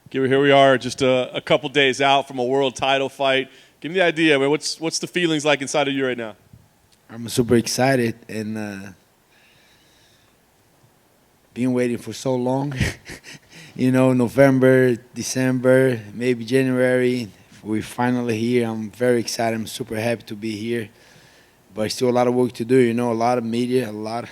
Here we are, just a couple days out from a world title fight. Give me the idea, man. What's the feelings like inside of you right now? I'm super excited and been waiting for so long. November, December, maybe January. We're finally here. I'm very excited. I'm super happy to be here. But still a lot of work to do. A lot of media, a lot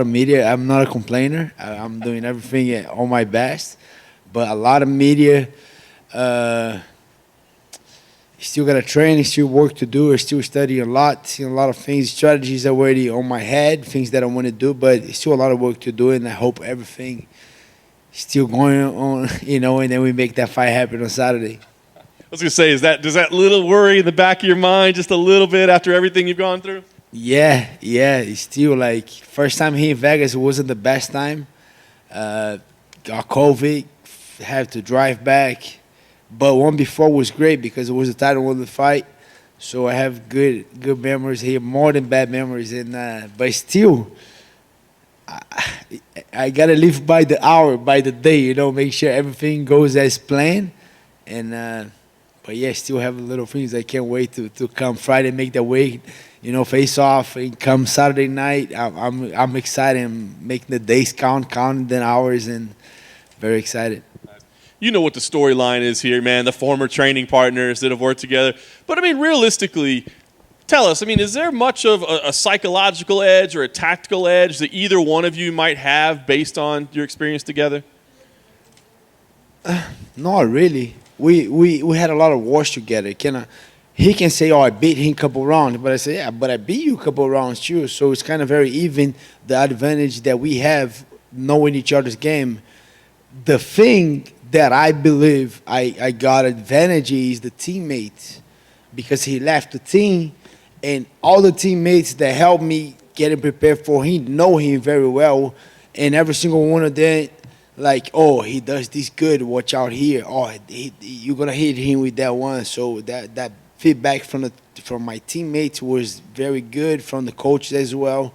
of media. I'm not a complainer. I'm doing everything on my best. But a lot of media, still got to train, still work to do, I still study a lot, seeing a lot of things, strategies already on my head, things that I want to do, but still a lot of work to do, and I hope everything still going on, and then we make that fight happen on Saturday. I was going to say, does that little worry in the back of your mind just a little bit after everything you've gone through? Yeah, it's still like, first time here in Vegas, it wasn't the best time. Got COVID, had to drive back. But one before was great because it was the title of the fight. So I have good memories here, more than bad memories. But still, I got to live by the hour, by the day, make sure everything goes as planned. But yeah, still have little things. I can't wait to come Friday, make the weight, face off, and come Saturday night. I'm excited and making the days counting the hours, and very excited. You know what the storyline is here, man, the former training partners that have worked together. But, realistically, tell us, is there much of a psychological edge or a tactical edge that either one of you might have based on your experience together? Not really. We had a lot of wars together. He can say, I beat him a couple rounds. But I say, yeah, but I beat you a couple rounds too. So it's kind of very even, the advantage that we have knowing each other's game. The thing that I believe I got advantage is the teammates, because he left the team, and all the teammates that helped me getting prepared for him know him very well, and every single one of them like, oh, he does this good, watch out here. Oh, you're gonna hit him with that one. So that feedback from my teammates was very good, from the coaches as well.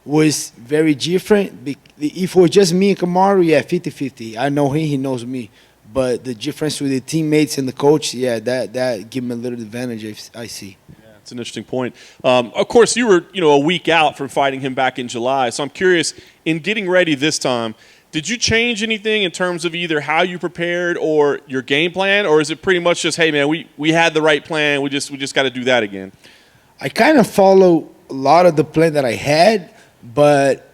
Was very different. If it was just me and Kamaru, yeah, 50-50. I know him, he knows me. But the difference with the teammates and the coach, yeah, that give me a little advantage, I see. Yeah, it's an interesting point. Of course, you were a week out from fighting him back in July. So I'm curious, in getting ready this time, did you change anything in terms of either how you prepared or your game plan, or is it pretty much just, hey, man, we had the right plan, we just got to do that again? I kind of follow a lot of the plan that I had. But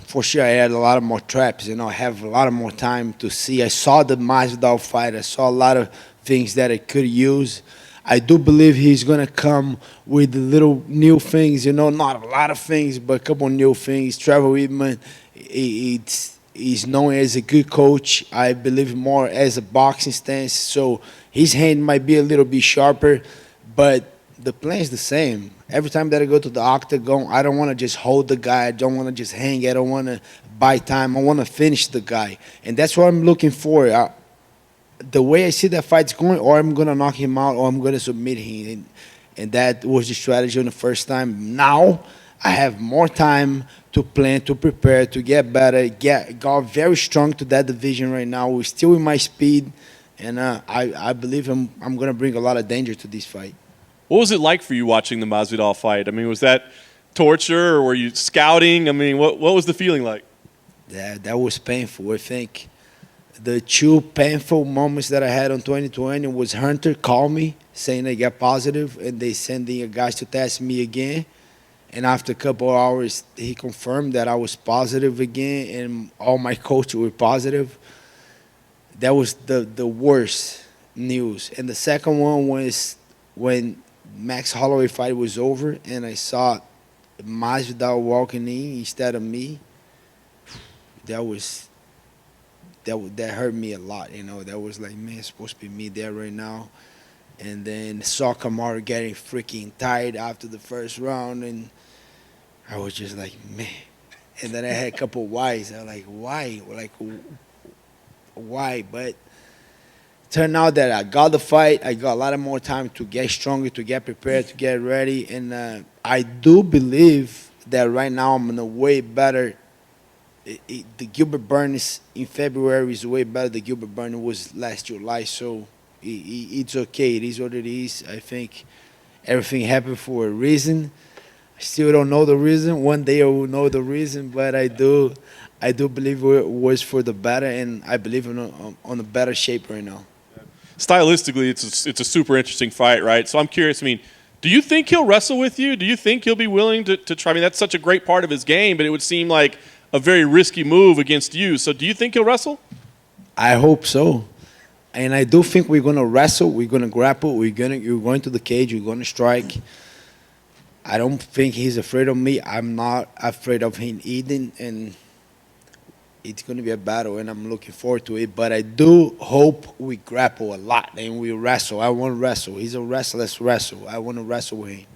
for sure, I had a lot of more traps. I have a lot of more time to see. I saw the Masvidal fight. I saw a lot of things that I could use. I do believe he's going to come with little new things, not a lot of things, but a couple new things. Trevor Whitman, he's known as a good coach. I believe more as a boxing stance. So his hand might be a little bit sharper, but the plan is the same. Every time that I go to the octagon, I don't want to just hold the guy. I don't want to just hang. I don't want to buy time. I want to finish the guy. And that's what I'm looking for. The way I see that fight's going, or I'm going to knock him out, or I'm going to submit him. And that was the strategy on the first time. Now I have more time to plan, to prepare, to get better, got very strong to that division right now. We're still in my speed. And I believe I'm going to bring a lot of danger to this fight. What was it like for you watching the Masvidal fight? Was that torture, or were you scouting? What was the feeling like? That was painful. I think the two painful moments that I had on 2020 was Hunter called me saying I got positive, and they sending guys to test me again. And after a couple of hours, he confirmed that I was positive again, and all my coaches were positive. That was the worst news. And the second one was when Max Holloway fight was over, and I saw Masvidal walking in instead of me. That hurt me a lot. That was like, man, it's supposed to be me there right now. And then saw Kamaru getting freaking tired after the first round, and I was just like, man. And then I had a couple whys. I was like, why? Why? But turned out that I got the fight. I got a lot of more time to get stronger, to get prepared, to get ready. And I do believe that right now I'm in a way better the Gilbert Burns in February is way better than Gilbert Burns was last July. So it's okay. It is what it is. I think everything happened for a reason. I still don't know the reason. One day I will know the reason, but I do believe it was for the better, and I believe on a better shape right now. Stylistically, it's a super interesting fight, right? So I'm curious. I mean, do you think he'll wrestle with you? Do you think he'll be willing to try? I mean, that's such a great part of his game, but it would seem like a very risky move against you. So do you think he'll wrestle? I hope so. And I do think we're gonna wrestle, we're gonna grapple, you're going to the cage, you're gonna strike. I don't think he's afraid of me. I'm not afraid of him eating, and it's gonna be a battle, and I'm looking forward to it. But I do hope we grapple a lot and we wrestle. I want to wrestle. He's a wrestler. Let's wrestle. I want to wrestle with him.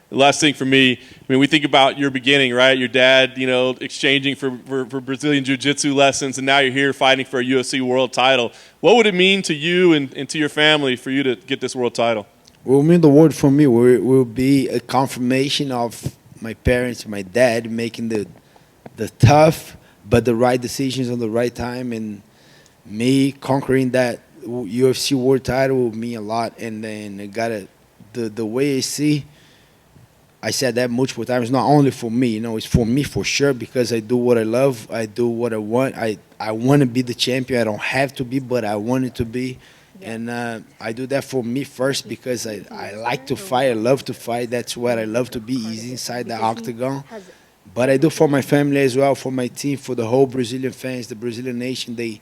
The last thing for me, I mean, we think about your beginning, right? Your dad, exchanging for Brazilian Jiu-Jitsu lessons, and now you're here fighting for a UFC world title. What would it mean to you and to your family for you to get this world title? Will mean the word for me will be a confirmation of my parents, my dad making the tough but the right decisions on the right time, and me conquering that UFC world title will mean a lot. And then the way I said that multiple times, not only for me, it's for me for sure, because I do what I love, I do what I want. I want to be the champion. I don't have to be, but I want it to be. And I do that for me first because I like to fight. I love to fight. That's what I love to be, is inside the octagon. But I do for my family as well, for my team, for the whole Brazilian fans, the Brazilian nation. They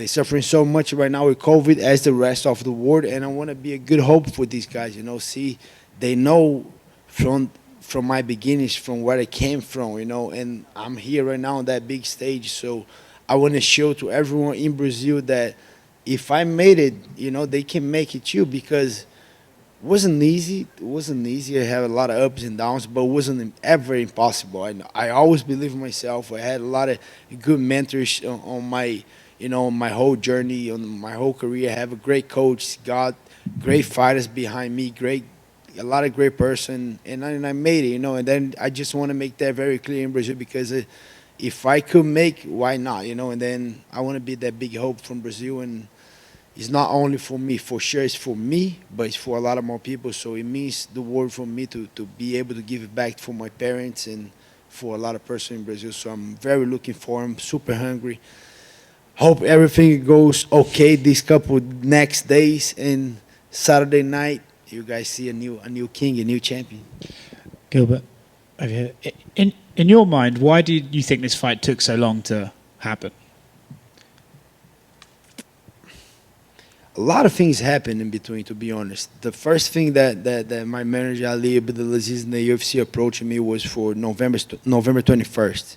suffering so much right now with COVID as the rest of the world, and I want to be a good hope for these guys. See, they know from my beginnings, from where I came from, and I'm here right now on that big stage. So I want to show to everyone in Brazil that if I made it, they can make it too, because it wasn't easy. It wasn't easy. I had a lot of ups and downs, but it wasn't ever impossible. I always believe in myself. I had a lot of good mentors on my, my whole journey, on my whole career. I have a great coach, got great fighters behind me, a lot of great person, and I made it, and then I just want to make that very clear in Brazil, because if I could make, why not, and then I want to be that big hope from Brazil, and it's not only for me, for sure it's for me, but it's for a lot of more people, so it means the world for me to be able to give it back for my parents and for a lot of person in Brazil, so I'm very looking forward. I'm super hungry. Hope everything goes okay these couple next days, and Saturday night, you guys see a new king, a new champion. Gilbert, over here. In your mind, why do you think this fight took so long to happen? A lot of things happened in between, to be honest. The first thing that my manager Ali Abdelaziz in the UFC approached me was for November 21st,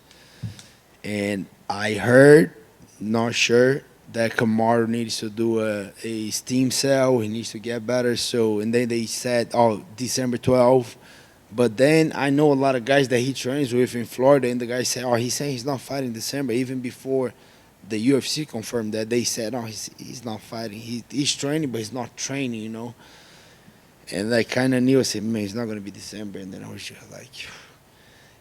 and I heard, not sure, that Kamaru needs to do a steam cell. He needs to get better. So, and then they said, December 12th. But then I know a lot of guys that he trains with in Florida, and the guys say, he's saying he's not fighting December. Even before the UFC confirmed that, they said, he's not fighting. He's training, but he's not training, And I kind of knew. I said, man, it's not going to be December. And then I was just like,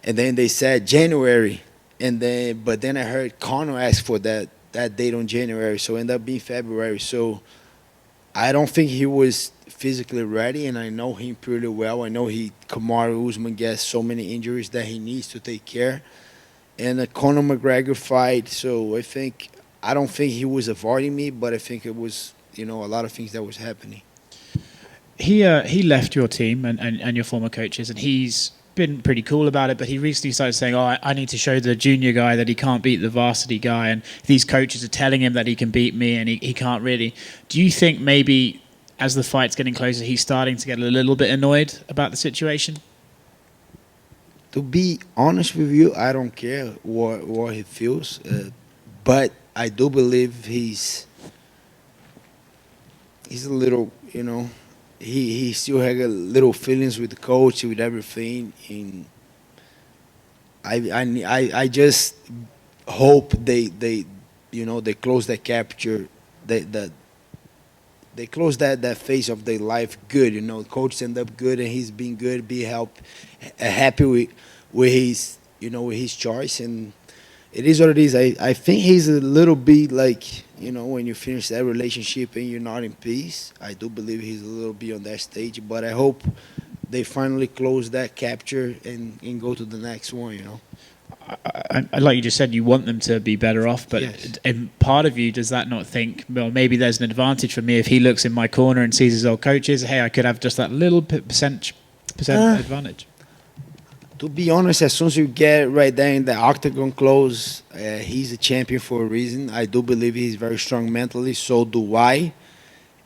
and then they said January. But then I heard Conor ask for that date on January, so it ended up being February. So I don't think he was physically ready, and I know him pretty well. I know Kamaru Usman gets so many injuries that he needs to take care. And a Conor McGregor fight, so I don't think he was avoiding me, but I think it was, a lot of things that was happening. He left your team and your former coaches, and he's been pretty cool about it, but he recently started saying, I need to show the junior guy that he can't beat the varsity guy, and these coaches are telling him that he can beat me, and he can't really. Do you think maybe as the fight's getting closer, he's starting to get a little bit annoyed about the situation? To be honest with you, I don't care what he feels, but I do believe he's a little, he still had a little feelings with the coach, with everything, and I just hope they close that capture, they close that phase of their life good. Coach end up good, and he's been good, happy with his with his choice, and it is what it is. I think he's a little bit like, when you finish that relationship and you're not in peace. I do believe he's a little bit on that stage, but I hope they finally close that capture and go to the next one. Like you just said, you want them to be better off, but Yes. in part of you, does that not think, well, maybe there's an advantage for me if he looks in my corner and sees his old coaches, hey, I could have just that little percent advantage? To be honest, as soon as you get right there in the octagon close, he's a champion for a reason. I do believe he's very strong mentally, so do I.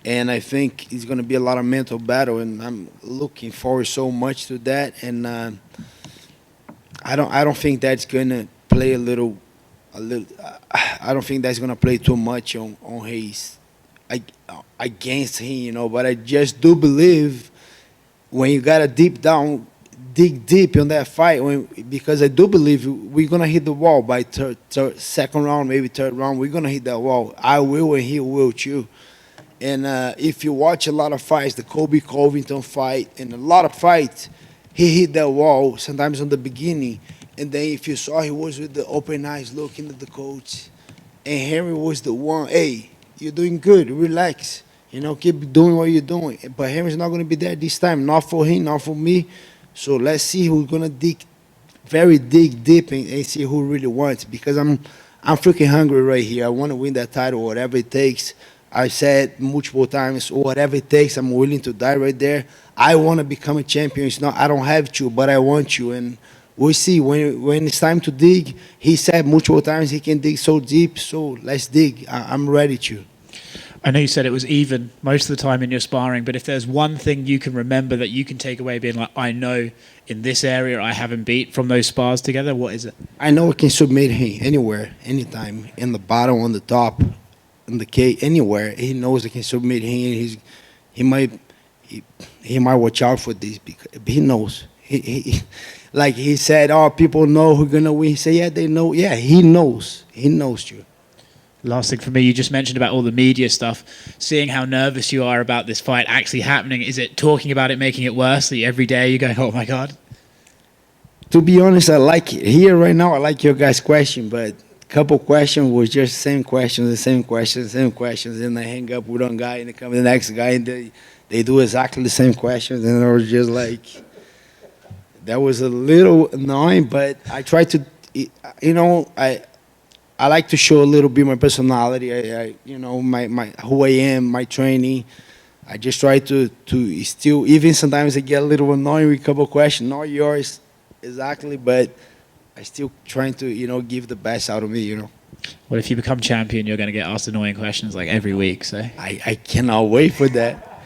And I think it's going to be a lot of mental battle, and I'm looking forward so much to that. And I don't think that's going to play a little. I don't think that's going to play too much on his against him, But I just do believe when you got to dig deep in that fight, because I do believe we're gonna hit the wall by second round, maybe third round. We're gonna hit that wall. I will, and he will too. And if you watch a lot of fights, the Kobe Covington fight, and a lot of fights, he hit that wall sometimes on the beginning, and then if you saw, he was with the open eyes looking at the coach, and Henry was the one. Hey, you're doing good. Relax. Keep doing what you're doing. But Henry's not gonna be there this time. Not for him. Not for me. So let's see who's gonna dig deep and see who really wants. Because I'm freaking hungry right here. I want to win that title, whatever it takes. I said multiple times, whatever it takes, I'm willing to die right there. I want to become a champion. It's not, I don't have to, but I want to. And we'll see when it's time to dig. He said multiple times he can dig so deep. So let's dig. I'm ready to. I know you said it was even most of the time in your sparring, but if there's one thing you can remember that you can take away being like, I know in this area I haven't beat from those spars together, what is it? I know I can submit him anywhere, anytime, in the bottom, on the top, in the cage, anywhere. He knows I can submit him. He might watch out for this because he knows. Like he said, people know who's going to win. He said, yeah, they know. Yeah, he knows. He knows you. Last thing for me, you just mentioned about all the media stuff, seeing how nervous you are about this fight actually happening. Is it talking about it making it worse? That every day you go, oh my God? To be honest, I like it. Here right now, I like your guys' question, but a couple questions was just same questions, and I hang up with one guy and they come to the next guy and they do exactly the same questions, and I was just like, that was a little annoying, but I try to, I like to show a little bit my personality, my who I am, my training. I just try to still, even sometimes I get a little annoying with a couple of questions, not yours exactly, but I still trying to, give the best out of me, Well, if you become champion, you're going to get asked annoying questions like every week. So I cannot wait for that.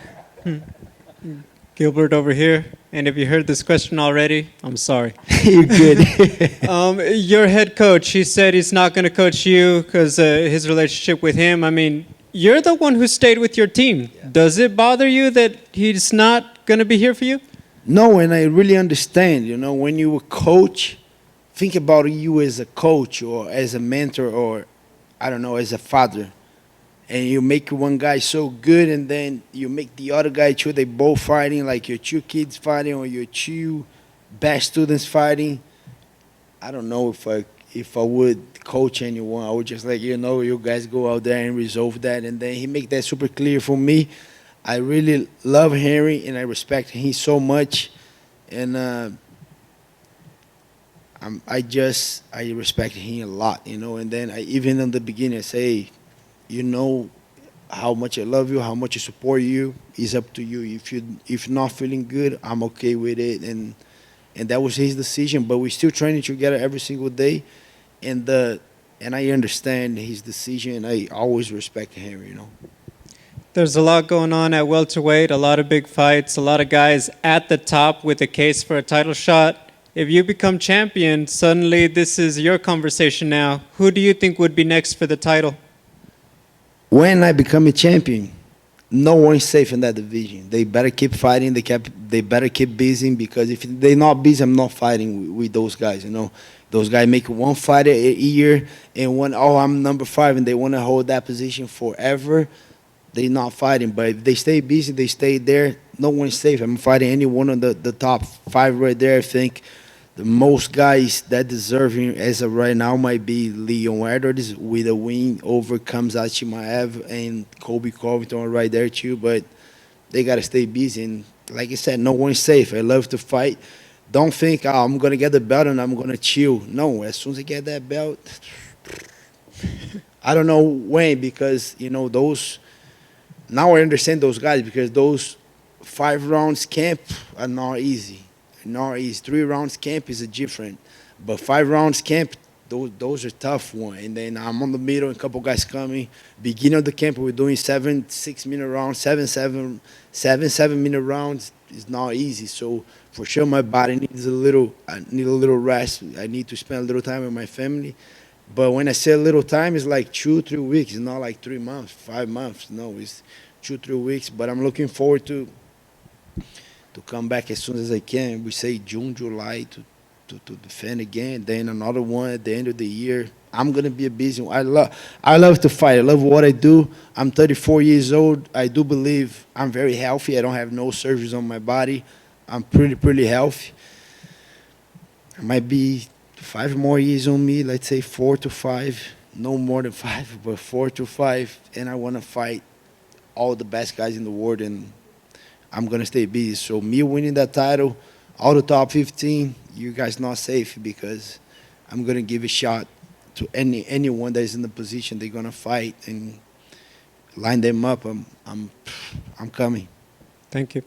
Gilbert over here. And if you heard this question already, I'm sorry. You're good. Your head coach, he said he's not going to coach you because his relationship with him. I mean, you're the one who stayed with your team. Yeah. Does it bother you that he's not going to be here for you? No, and I really understand. When you a coach, think about you as a coach or as a mentor or, I don't know, as a father. And you make one guy so good, and then you make the other guy too. They both fighting, like your two kids fighting or your two best students fighting. I don't know if I would coach anyone. I would just you guys go out there and resolve that. And then he make that super clear for me. I really love Henry and I respect him so much, and I respect him a lot, And then even in the beginning, I say, how much I love you, how much I support you. It's up to you. If you're not feeling good, I'm okay with it. And that was his decision. But we're still training together every single day, and I understand his decision. I always respect him, There's a lot going on at welterweight, a lot of big fights, a lot of guys at the top with a case for a title shot. If you become champion, suddenly this is your conversation now. Who do you think would be next for the title? When I become a champion, no one's safe in that division. They better keep fighting. They better keep busy, because if they're not busy, I'm not fighting with those guys. Those guys make one fight a year, and I'm number 5, and they want to hold that position forever. They're not fighting. But if they stay busy, they stay there. No one's safe. I'm fighting any one of the top 5 right there. I think the most guys that deserving as of right now might be Leon Edwards with a win over Khamzat Chimaev and Kobe Covington are right there too. But they gotta stay busy. And like I said, no one's safe. I love to fight. Don't think, oh, I'm gonna get the belt and I'm gonna chill. No, as soon as I get that belt, I don't know when, because those. Now I understand those guys, because those 5 rounds camp are not easy. Not easy. 3 rounds camp is a different, but 5 rounds camp, those are tough one. And then I'm on the middle, and a couple guys coming. Beginning of the camp, we're doing 7 6-minute rounds, 7-7-minute rounds. It's not easy. So for sure, my body needs I need a little rest. I need to spend a little time with my family. But when I say a little time, it's like 2-3 weeks. It's not like 3 months, 5 months. No, it's 2-3 weeks. But I'm looking forward to come back as soon as I can. We say June, July to defend again. Then another one at the end of the year. I'm gonna be a busy one. I love to fight. I love what I do. I'm 34 years old. I do believe I'm very healthy. I don't have no surgeries on my body. I'm pretty healthy. I might be 5 more years on me. Let's say 4 to 5. No more than 5, but 4 to 5. And I want to fight all the best guys in the world, and I'm going to stay busy. So me winning that title, all the top 15, you guys not safe, because I'm going to give a shot to anyone that is in the position they're going to fight and line them up. I'm coming. Thank you.